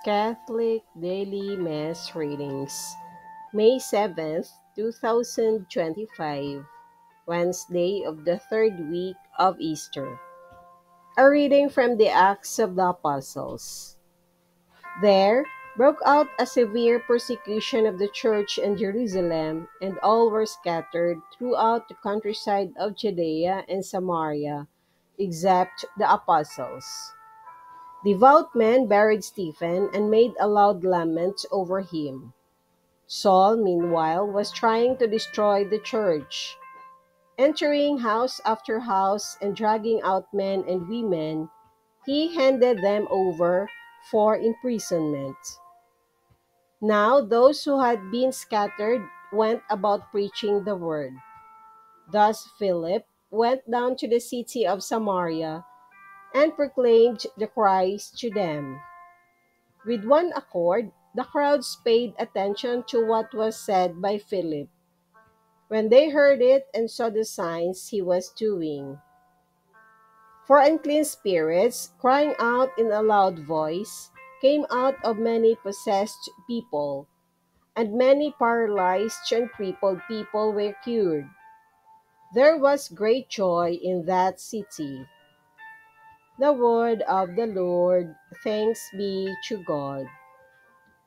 Catholic Daily Mass Readings, May 7th, 2025, Wednesday of the third week of Easter. A reading from the Acts of the Apostles. There broke out a severe persecution of the church in Jerusalem, and all were scattered throughout the countryside of Judea and Samaria, except the apostles. Devout men buried Stephen and made a loud lament over him. Saul, meanwhile, was trying to destroy the church. Entering house after house and dragging out men and women, he handed them over for imprisonment. Now those who had been scattered went about preaching the word. Thus Philip went down to the city of Samaria and proclaimed the Christ to them. With one accord, the crowds paid attention to what was said by Philip when they heard it and saw the signs he was doing. For unclean spirits, crying out in a loud voice, came out of many possessed people, and many paralyzed and crippled people were cured. There was great joy in that city. The word of the Lord. Thanks be to God.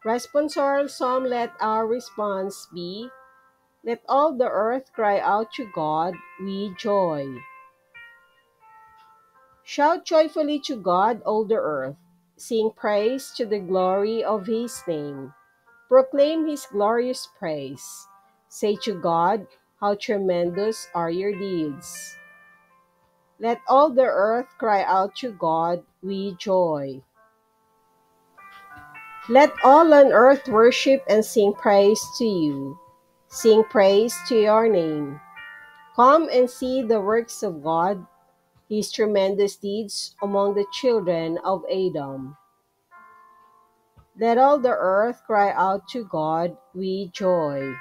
Responsorial Psalm. Let our response be, let all the earth cry out to God with joy. Shout joyfully to God, all the earth. Sing praise to the glory of his name. Proclaim his glorious praise. Say to God, how tremendous are your deeds. Let all the earth cry out to God with joy. Let all on earth worship and sing praise to you. Sing praise to your name. Come and see the works of God, his tremendous deeds among the children of Adam. Let all the earth cry out to God with joy.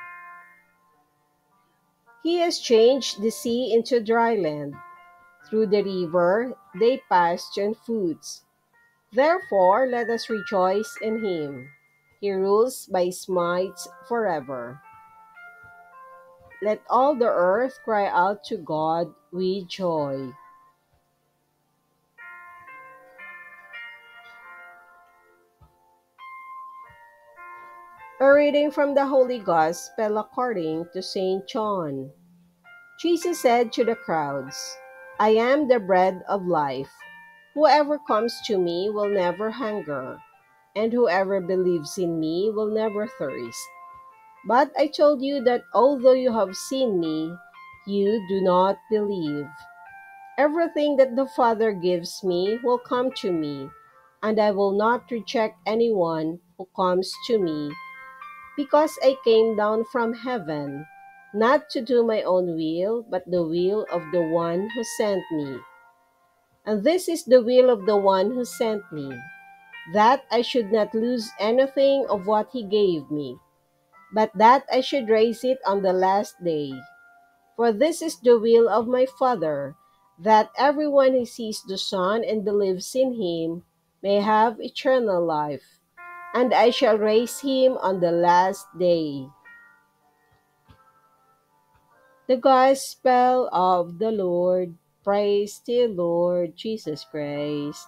He has changed the sea into dry land. Through the river they passed on foot. Therefore let us rejoice in him. He rules by his might forever. Let all the earth cry out to God with joy. A reading from the Holy Gospel according to St. John. Jesus said to the crowds, I am the bread of life. Whoever comes to me will never hunger, and whoever believes in me will never thirst. But I told you that although you have seen me, you do not believe. Everything that the Father gives me will come to me, and I will not reject anyone who comes to me, because I came down from heaven, not to do my own will, but the will of the one who sent me. And this is the will of the one who sent me, that I should not lose anything of what he gave me, but that I should raise it on the last day. For this is the will of my Father, that everyone who sees the Son and believes in him may have eternal life, and I shall raise him on the last day. The Gospel of the Lord. Praise to you, Lord Jesus Christ.